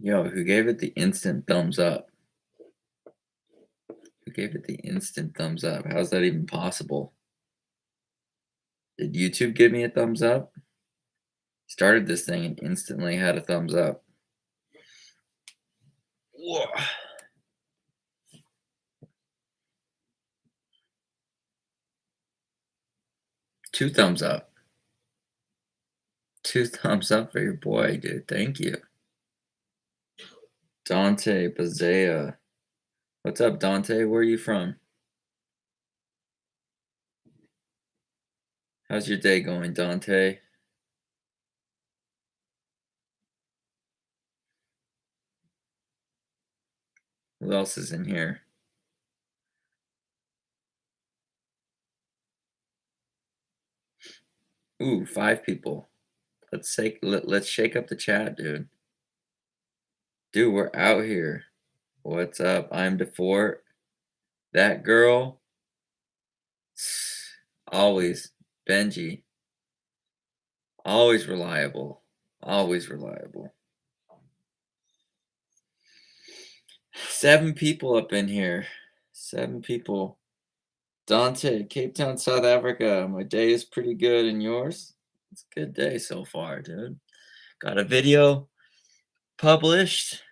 Yo, who gave it the instant thumbs up? Who gave it the instant thumbs up? How's that even possible? Did YouTube give me a thumbs up? Started this thing and instantly had a thumbs up. Whoa. Two thumbs up. Two thumbs up for your boy, dude. Thank you. Dante Bazea. What's up, Dante? Where are you from? How's your day going, Dante? Who else is in here? Ooh, 5 people. Let's shake up the chat, dude. Dude, we're out here. What's up? I'm DeFort. That girl. Always. Benji. Always reliable. Always reliable. 7 people up in here. 7 people. Dante, Cape Town, South Africa. My day is pretty good, and yours? It's a good day so far, dude. Got a video published,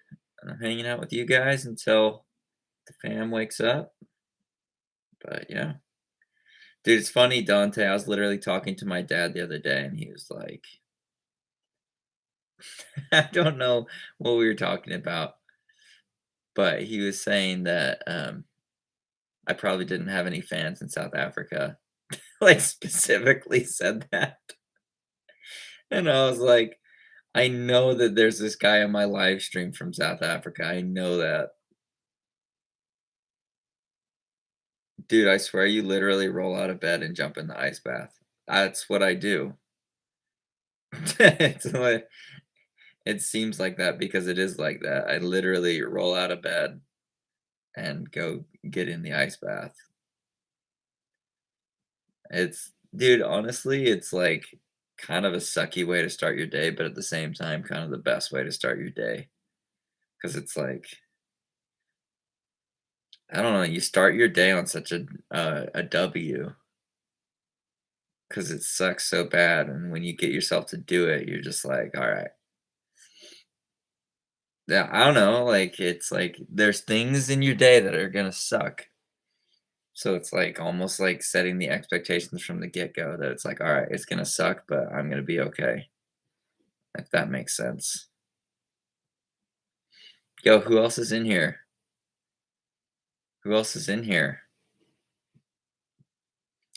and I'm hanging out with you guys until the fam wakes up. But yeah. Dude, it's funny, Dante. I was literally talking to my dad the other day, and he was like, I don't know what we were talking about, but he was saying that I probably didn't have any fans in South Africa. Like, specifically said that. And I was like, I know that there's this guy on my live stream from South Africa. I know that. Dude, I swear you literally roll out of bed and jump in the ice bath. That's what I do. It's like, it seems like that because it is like that. I literally roll out of bed and go get in the ice bath. It's dude, honestly, it's like kind of a sucky way to start your day, but at the same time, kind of the best way to start your day. Because it's like, I don't know, you start your day on such a W because it sucks so bad. And when you get yourself to do it, you're just like, all right. Yeah, I don't know. Like, it's like there's things in your day that are going to suck. So it's like almost like setting the expectations from the get go that it's like, all right, it's going to suck, but I'm going to be okay. If that makes sense. Yo, who else is in here? Who else is in here?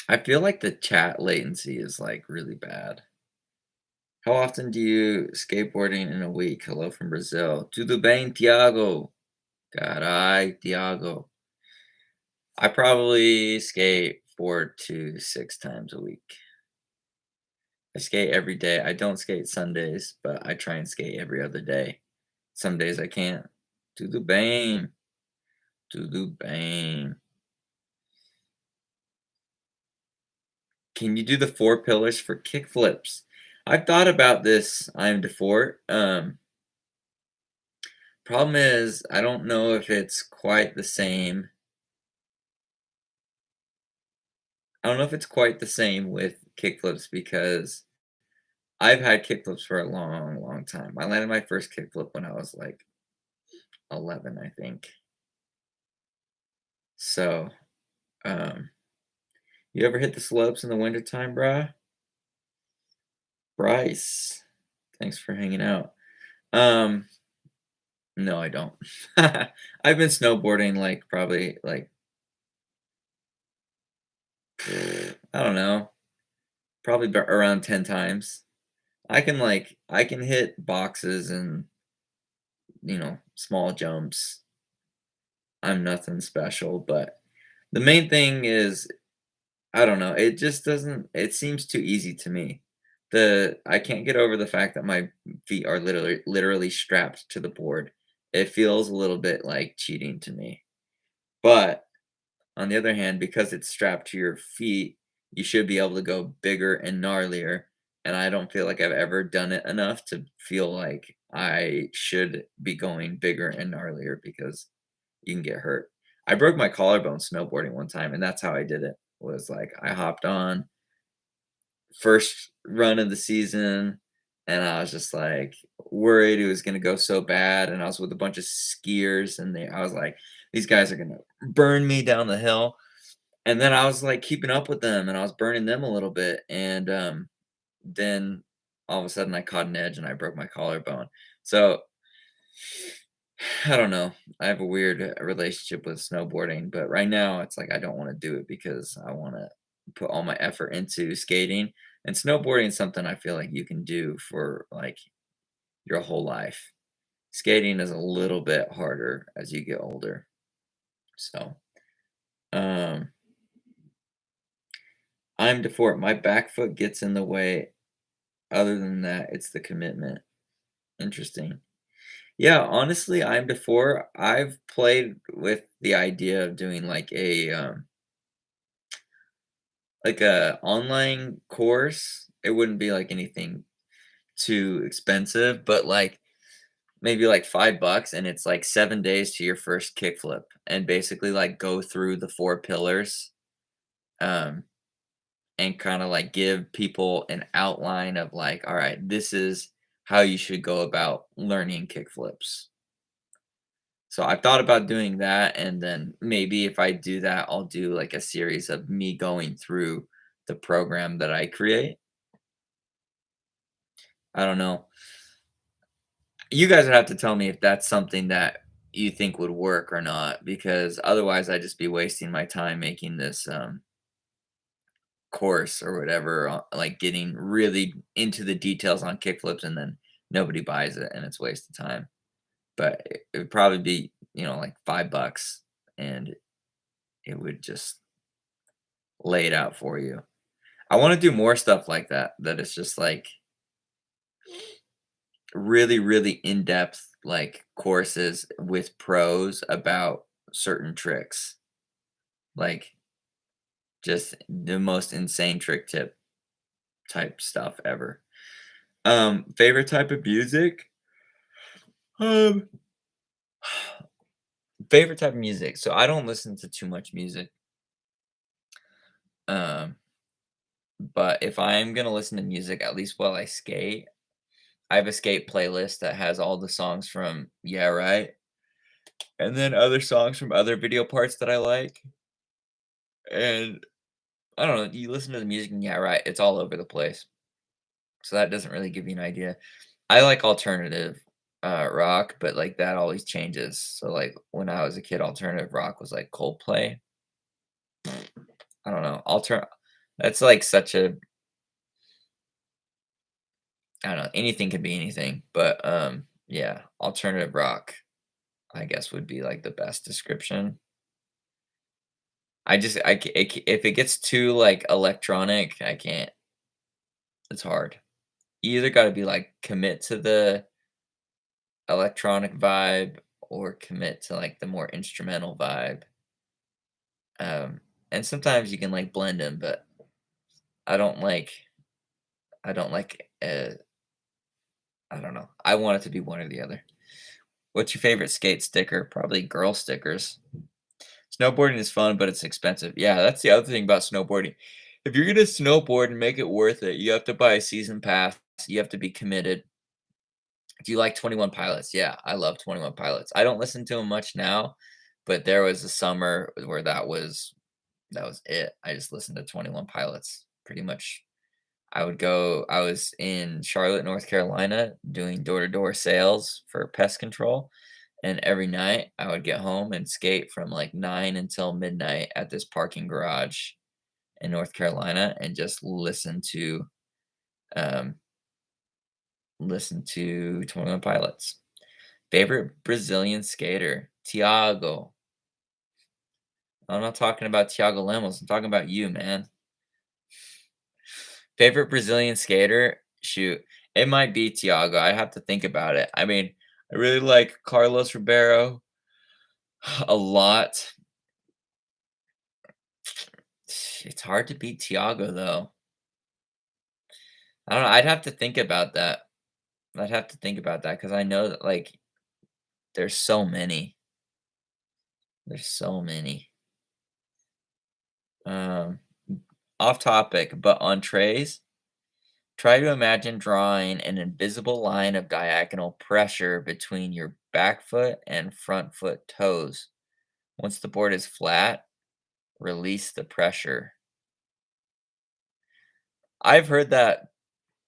I feel like the chat latency is like really bad. How often do you skateboarding in a week? Hello from Brazil. Tudo bem, Tiago? Carai, Tiago. I probably skate 4 to 6 times a week. I skate every day. I don't skate Sundays, but I try and skate every other day. Some days I can't. Tudo bem. Tudo bem. Can you do the 4 pillars for kickflips? I've thought about this. I'm DeFort. Problem is, I don't know if it's quite the same. I don't know if it's quite the same with kickflips because I've had kickflips for a long, long time. I landed my first kickflip when I was like 11, I think. So, um, you ever hit the slopes in the wintertime, bruh? Bryce, thanks for hanging out. Um, no, I don't. I've been snowboarding like probably like I don't know, probably around 10 times. I can hit boxes and, small jumps. I'm nothing special, but the main thing is I don't know, it just doesn't it seems too easy to me. I can't get over the fact that my feet are literally strapped to the board. It feels a little bit like cheating to me. But on the other hand, because it's strapped to your feet, you should be able to go bigger and gnarlier and I don't feel like I've ever done it enough to feel like I should be going bigger and gnarlier because you can get hurt. I broke my collarbone snowboarding one time, and that's how I did it. Was like I hopped on first run of the season, and I was just like worried it was gonna go so bad. And I was with a bunch of skiers, and I was like, these guys are gonna burn me down the hill. And then I was like keeping up with them, and I was burning them a little bit. And then all of a sudden I caught an edge and I broke my collarbone. So I don't know. I have a weird relationship with snowboarding, but right now it's like I don't want to do it because I want to put all my effort into skating. And snowboarding is something I feel like you can do for like your whole life. Skating is a little bit harder as you get older. So, um, I'm default. My back foot gets in the way. Other than that, it's the commitment. Interesting. Yeah, honestly, I'm before I've played with the idea of doing like a online course. It wouldn't be like anything too expensive, but like maybe like $5 and it's like 7 days to your first kickflip and basically like go through the 4 pillars um and kind of like give people an outline of like, all right, this is how you should go about learning kickflips. So I've thought about doing that, and then maybe if I do that, I'll do like a series of me going through the program that I create. I don't know. You guys would have to tell me if that's something that you think would work or not, because otherwise I'd just be wasting my time making this course or whatever, like getting really into the details on kickflips, and then nobody buys it, and it's a waste of time. But it would probably be, like $5, and it would just lay it out for you. I wanna do more stuff like that, that is just, like, really, really in-depth, like, courses with pros about certain tricks, like, just the most insane trick tip type stuff ever. Favorite type of music? Um, favorite type of music, so I don't listen to too much music, um, but if I'm gonna listen to music, at least while I skate, I have a skate playlist that has all the songs from Yeah Right, and then other songs from other video parts that I like, and I don't know, you listen to the music and Yeah Right, it's all over the place, so that doesn't really give you an idea. I like alternative, rock, but, like, that always changes, so, like, when I was a kid, alternative rock was, like, Coldplay. I don't know, that's, like, such a I don't know, anything could be anything, but, yeah, alternative rock, I guess, would be, like, the best description. I just I ca it ca if it gets too, like, electronic, I can't. It's hard. You either gotta be like, commit to the electronic vibe or commit to, like, the more instrumental vibe, and sometimes you can, like, blend them, but I don't like I don't like, I don't know. I want it to be one or the other. What's your favorite skate sticker? Probably girl stickers. Snowboarding is fun, but it's expensive. Yeah, that's the other thing about snowboarding. If you're gonna snowboard and make it worth it, you have to buy a season pass, you have to be committed. Do you like 21 Pilots? Yeah, I love 21 Pilots. I don't listen to them much now, but there was a summer where that was it. I just listened to 21 Pilots pretty much. I was in Charlotte, North Carolina doing door-to-door sales for pest control, and every night I would get home and skate from like 9 until midnight at this parking garage in North Carolina and just um listen to 21 Pilots. Favorite Brazilian skater? Thiago. I'm not talking about Thiago Lemos, I'm talking about you, man. Favorite Brazilian skater? Shoot, it might be Thiago, I have to think about it. I mean, I really like Carlos Ribeiro a lot. It's hard to beat Thiago, though. I don't know, I'd have to think about that. I'd have to think about that because I know that, like, there's so many. There's so many. Um, Off topic, but on trays, try to imagine drawing an invisible line of diagonal pressure between your back foot and front foot toes. Once the board is flat, release the pressure. I've heard that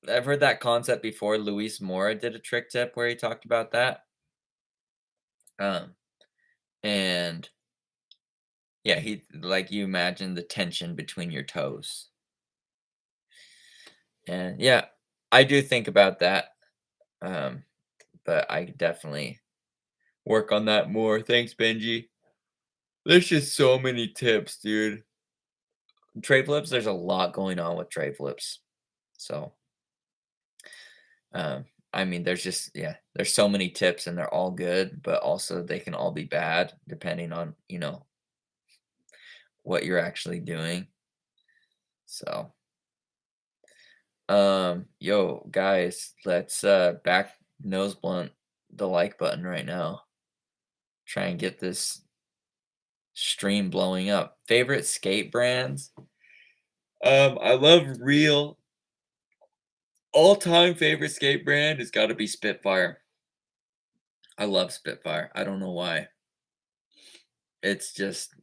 I've heard that concept before. Luis Mora did a trick tip where he talked about that. Um, and yeah, he like you imagine the tension between your toes. And yeah, I do think about that. Um, but I could definitely work on that more. Thanks, Benji. There's just so many tips, dude. Tray flips, there's a lot going on with tray flips. So, um, I mean, there's just yeah, there's so many tips and they're all good, but also they can all be bad depending on, what you're actually doing. So, yo, guys, let's back nose blunt the like button right now. Try and get this stream blowing up. Favorite skate brands? I love Real. All-time favorite skate brand has got to be Spitfire. I love Spitfire. I don't know why. It's just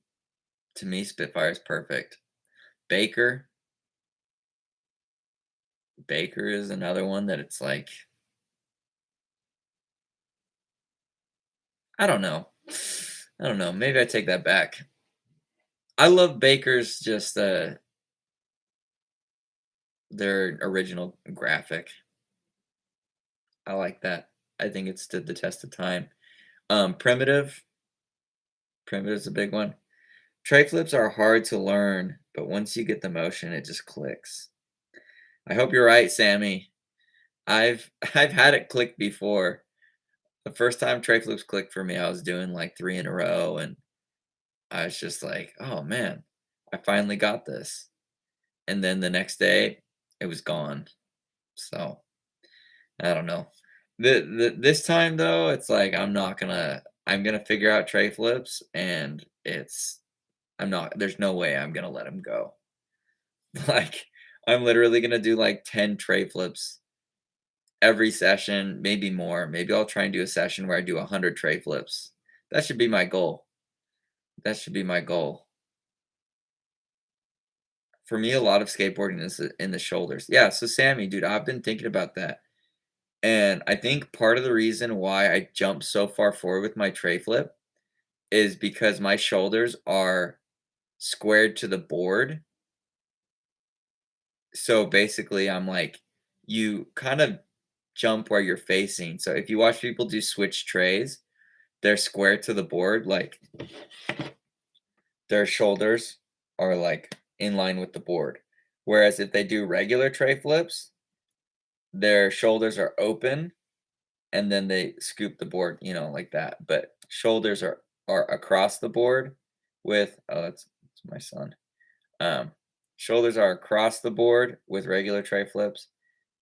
to me Spitfire is perfect. Baker, Baker is another one that it's like I don't know. I don't know. Maybe I take that back. I love Baker's just their original graphic. I like that. I think it stood the test of time. Primitive. Primitive's a big one. Tray flips are hard to learn, but once you get the motion, it just clicks. I hope you're right, Sammy. I've had it click before. The first time tray flips clicked for me, I was doing like 3 in a row, and I was just like, "Oh, man, I finally got this." And then the next day, it was gone. So, I don't know. This time, though, it's like I'm gonna figure out tray flips, and I'm not there's no way I'm gonna let 'em go. Like, I'm literally gonna do, like, 10 tray flips every session, maybe more. Maybe I'll try and do a session where I do 100 tray flips. That should be my goal. That should be my goal. For me, a lot of skateboarding is in the shoulders. Yeah, so Sammy, dude, I've been thinking about that. And I think part of the reason why I jump so far forward with my tray flip is because my shoulders are squared to the board. So basically, I'm like, you kind of jump where you're facing. So if you watch people do switch trays, they're square to the board, like their shoulders are like in line with the board. Whereas if they do regular tray flips, their shoulders are open and then they scoop the board, like that. But shoulders are across the board with it's my son. Um, Shoulders are across the board with regular tray flips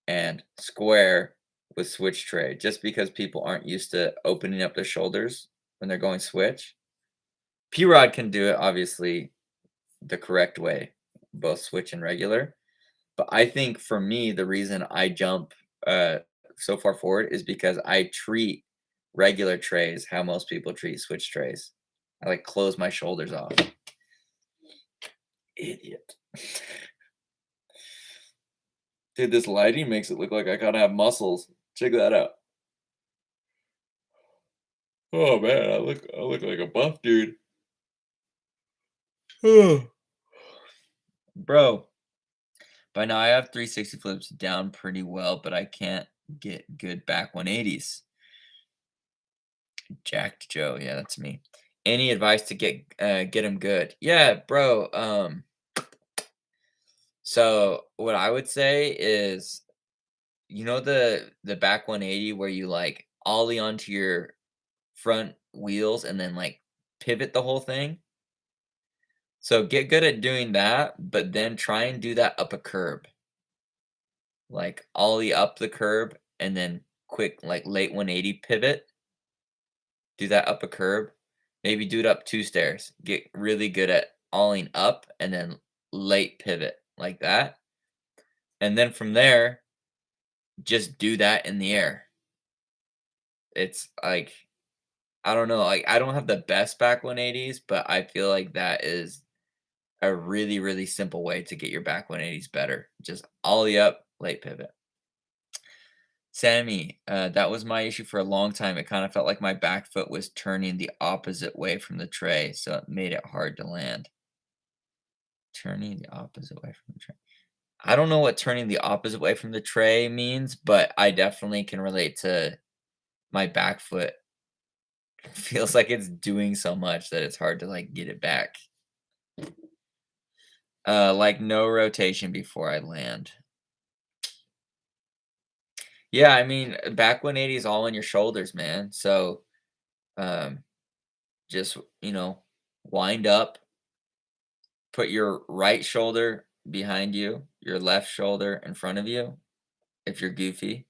and square with switch tray. Just because people aren't used to opening up their shoulders when they're going switch. P Rod can do it obviously the correct way, both switch and regular. But I think for me, the reason I jump uh, so far forward is because I treat regular trays how most people treat switch trays. I like close my shoulders off. Idiot. Dude, this lighting makes it look like I kind of have muscles. Check that out. Oh man, I look like a buff dude. Bro, by now I have 360 flips down pretty well, but I can't get good back 180s. Jacked Joe, yeah, that's me. Any advice to get him good? Yeah, bro. So what I would say is, the back 180 where you like ollie onto your front wheels and then like pivot the whole thing. So get good at doing that, but then try and do that up a curb. like ollie up the curb and then quick like late 180 pivot. Do that up a curb. Maybe do it up 2 stairs. Get really good at ollieing up and then late pivot like that. And then from there, just do that in the air. It's like I don't know, like I don't have the best back 180s, but I feel like that is a really, really simple way to get your back 180s better. Just ollie up, late pivot. Sammy, that was my issue for a long time. It kind of felt like my back foot was turning the opposite way from the tray, so it made it hard to land. Turning the opposite way from the tray. I don't know what turning the opposite way from the tray means, but I definitely can relate to my back foot. Feels like it's doing so much that it's hard to like get it back. Like no rotation before I land. Yeah, I mean, back 180 is all on your shoulders, man. So, um, just, wind up, put your right shoulder behind you, your left shoulder in front of you if you're goofy.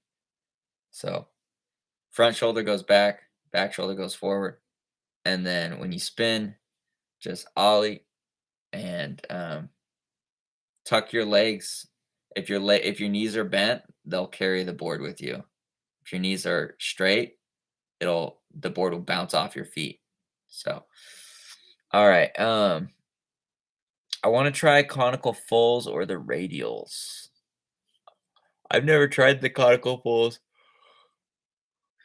So, front shoulder goes back shoulder goes forward. And then when you spin, just ollie and tuck your legs. If your knees are bent, they'll carry the board with you. If your knees are straight, the board will bounce off your feet. So, all right. I want to try conical fulls or the radials. I've never tried the conical fulls.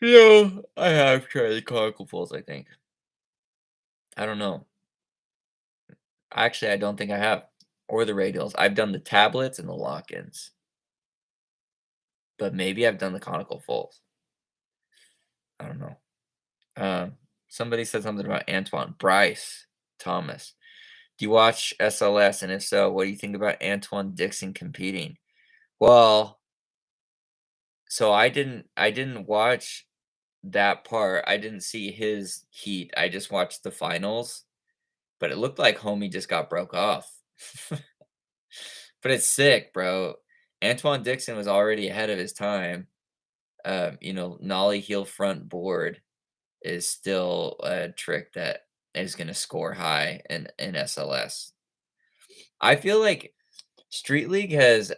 No, I have tried the conical fulls, I think. I don't know. Actually, I don't think I have. Or the radials. I've done the tablets and the lock-ins, but maybe I've done the conical fulls. I don't know. Somebody said something about Antoine. Bryce Thomas. Do you watch SLS? And if so, what do you think about Antoine Dixon competing? Well, so I didn't watch that part. I didn't see his heat. I just watched the finals, but it looked like homie just got broke off. But it's sick, bro. Antoine Dixon was already ahead of his time. Nollie heel front board is still a trick that is going to score high in SLS. I feel like Street League has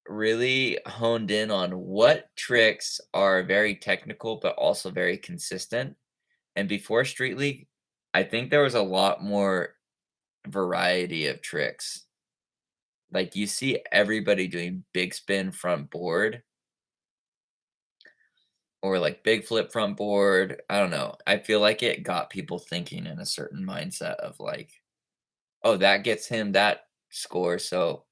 really honed in on what tricks are very technical but also very consistent. And before Street League, I think there was a lot more variety of tricks. Like you see everybody doing big spin front board or like big flip front board. I don't know. I feel like it got people thinking in a certain mindset of like, oh, that gets him that score. So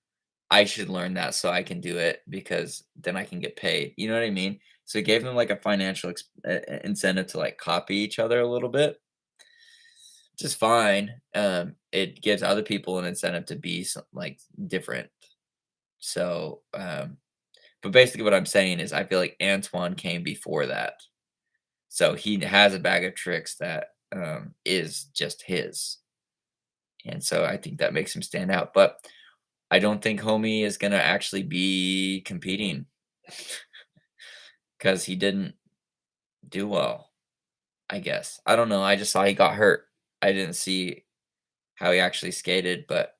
I should learn that so I can do it because then I can get paid. You know what I mean? So it gave them like a financial incentive to like copy each other a little bit, which is fine. It gives other people an incentive to be like different. So, but basically what I'm saying is I feel like Antoine came before that. So he has a bag of tricks that is just his. And so I think that makes him stand out. But I don't think Homie is gonna actually be competing because he didn't do well, I guess. I don't know. I just saw he got hurt. I didn't see how he actually skated, but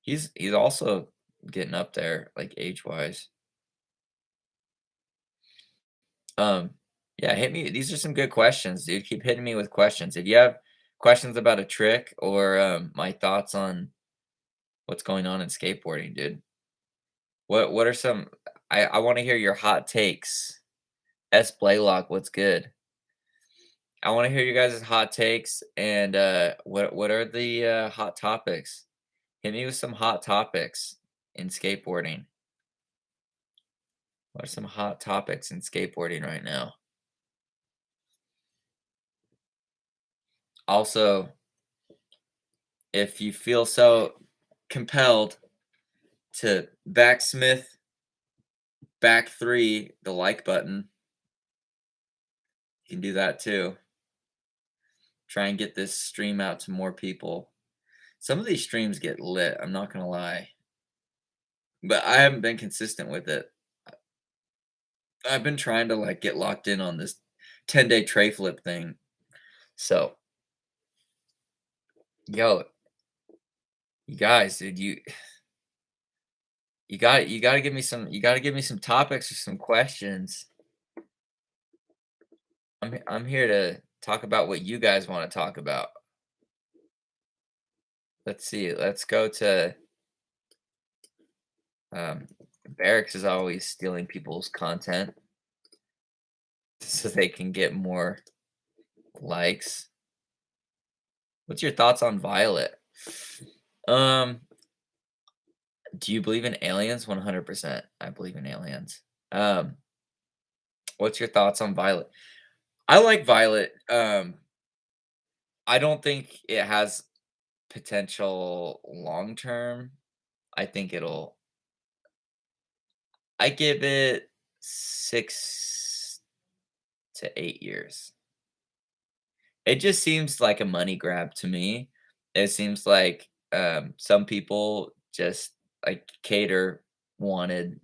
he's also getting up there, like age wise. Um, yeah, hit me. These are some good questions, dude. Keep hitting me with questions. If you have questions about a trick or my thoughts on what's going on in skateboarding, dude. What are some I want to hear your hot takes. S Blaylock, what's good? I want to hear you guys' hot takes and what are the hot topics? Hit me with some hot topics in skateboarding. What are some hot topics in skateboarding right now? Also, if you feel so compelled to backsmith back three the like button, you can do that too. Try and get this stream out to more people. Some of these streams get lit, I'm not gonna lie. But I haven't been consistent with it. I've been trying to, like, get locked in on this 10-day tray flip thing. So, yo, you guys, dude, you gotta give me some topics or some questions. I'm here to talk about what you guys wanna talk about. Let's see, let's go to, um, Barracks is always stealing people's content so they can get more likes. What's your thoughts on Violet? Um, do you believe in aliens? 100%. I believe in aliens. Um, what's your thoughts on Violet? I like Violet. I don't think it has potential long term. I think I give it 6 to 8 years. It just seems like a money grab to me. It seems like some people just like Cater wanted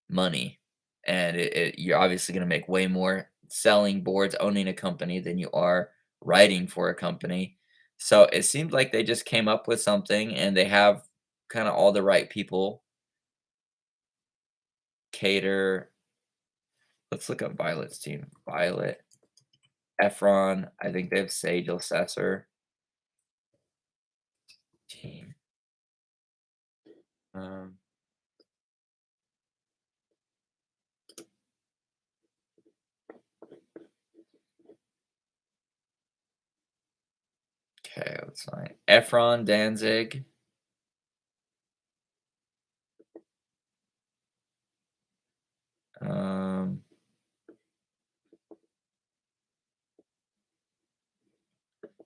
money, and you're obviously going to make way more selling boards, owning a company than you are writing for a company. So it seems like they just came up with something, and they have kind of all the right people. Cater. Let's look up Violet's team. Violet, Efron. I think they have Sage Assessor team. Um, okay, let's find Efron, Danzig. Um,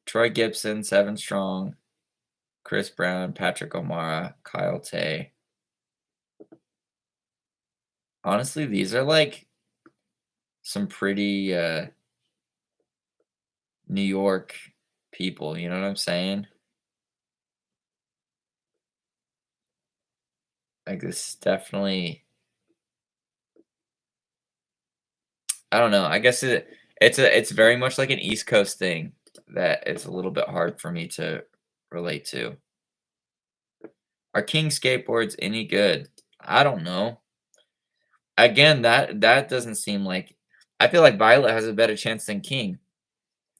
Troy Gibson, Seven Strong, Chris Brown, Patrick O'Mara, Kyle Tay. Honestly, these are like some pretty New York people, you know what I'm saying? Like this is definitely I don't know. I guess it's very much like an East Coast thing that it's a little bit hard for me to relate to. Are King skateboards any good? I don't know. Again, that doesn't seem like I feel like Violet has a better chance than King.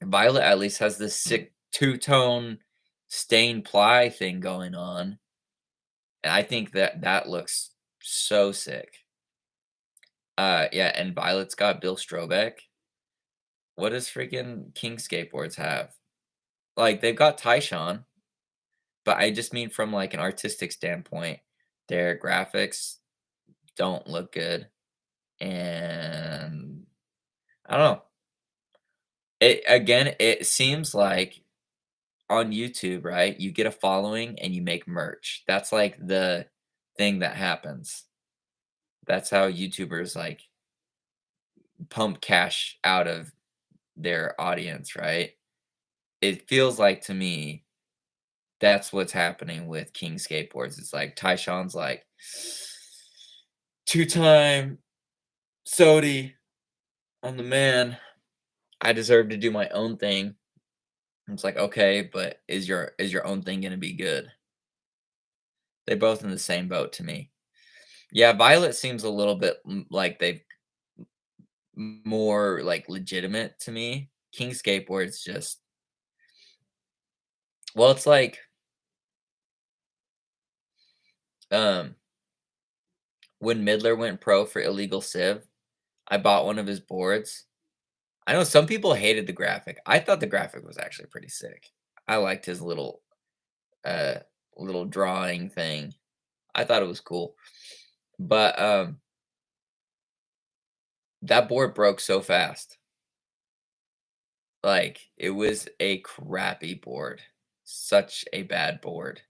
Violet at least has this sick two-tone stained ply thing going on, and I think that looks so sick. Yeah, and Violet's got Bill Strobeck. What does freaking King Skateboards have? Like, they've got Tyshawn, but I just mean from, like, an artistic standpoint, their graphics don't look good, and I don't know. It seems like on YouTube, right, you get a following and you make merch. That's, like, the thing that happens. That's how YouTubers, like, pump cash out of their audience, right? It feels like to me that's what's happening with King Skateboards. It's like Tyshawn's like two-time Sodi. I'm the man. I deserve to do my own thing. It's like, okay, but is your own thing gonna be good? They're both in the same boat to me. Yeah, Violet seems a little bit like they more like legitimate to me. King Skateboards just well, it's like um when Midler went pro for Illegal Civ, I bought one of his boards. I know some people hated the graphic. I thought the graphic was actually pretty sick. I liked his uh little drawing thing. I thought it was cool. But that board broke so fast. Like it was a crappy board. Such a bad board.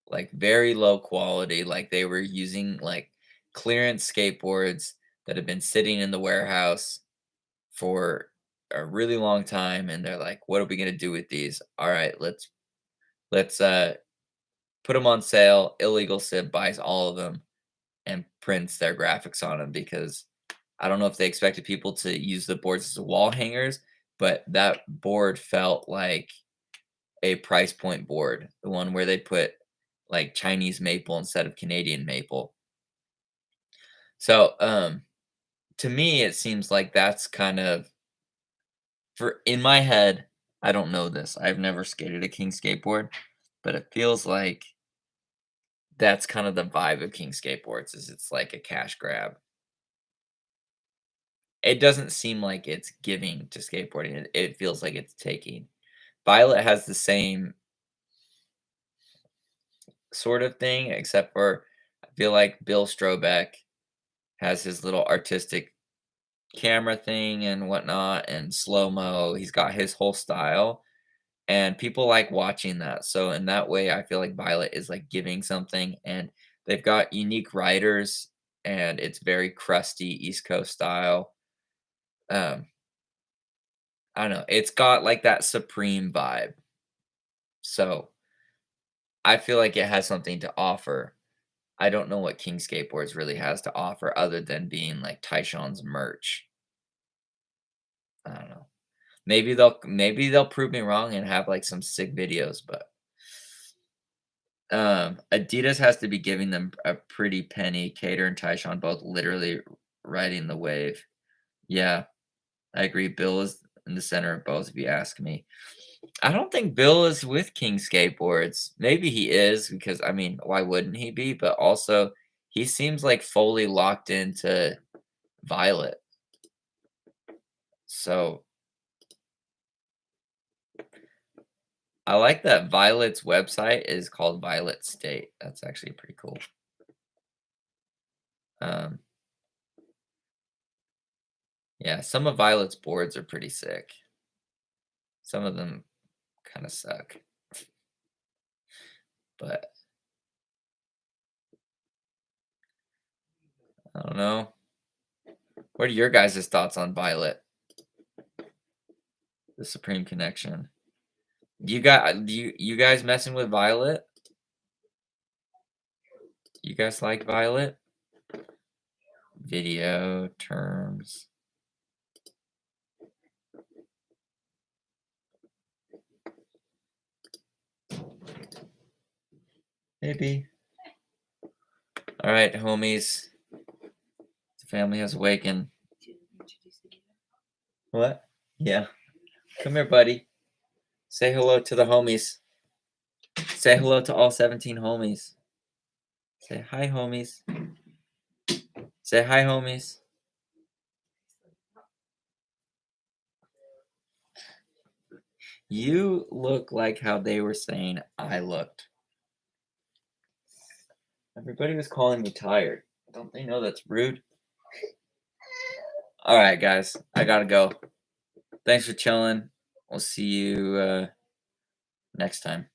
Like very low quality. Like they were using like clearance skateboards that have been sitting in the warehouse for a really long time, and they're like, what are we going to do with these? All right, let's put them on sale. Illegal Civ buys all of them and prints their graphics on them because I don't know if they expected people to use the boards as wall hangers, but that board felt like a price point board, the one where they put like Chinese maple instead of Canadian maple. So, to me, it seems like that's kind of for in my head. I don't know this. I've never skated a king skateboard, but it feels like that's kind of the vibe of king skateboards. Is it's like a cash grab. It doesn't seem like it's giving to skateboarding. It feels like it's taking. Violet has the same sort of thing, except for I feel like Bill Strobeck has his little artistic camera thing and whatnot and slow mo. He's got his whole style, and people like watching that. So in that way, I feel like Violet is like giving something, and they've got unique writers, and it's very crusty East Coast style. Um, I don't know. It's got like that Supreme vibe. So I feel like it has something to offer. I don't know what King Skateboards really has to offer other than being like Tyshawn's merch. I don't know. Maybe they'll prove me wrong and have like some sick videos, but Adidas has to be giving them a pretty penny. Cater and Tyshawn both literally riding the wave. Yeah, I agree. Bill is in the center of both, if you ask me. I don't think Bill is with King Skateboards. Maybe he is because I mean, why wouldn't he be? But also, he seems like fully locked into Violet. So I like that Violet's website is called Violet State. That's actually pretty cool. Um, yeah, some of Violet's boards are pretty sick. Some of them kind of suck, but I don't know. What are your guys' thoughts on Violet, the Supreme Connection? You guys messing with Violet? You guys like Violet? Video terms. Maybe. All right, homies. The family has awakened. What? Yeah. Come here, buddy. Say hello to the homies. Say hello to all 17 homies. Say hi, homies. Say hi, homies. You look like how they were saying I looked. Everybody was calling me tired. Don't they know that's rude? All right, guys. I gotta go. Thanks for chilling. We'll see you next time.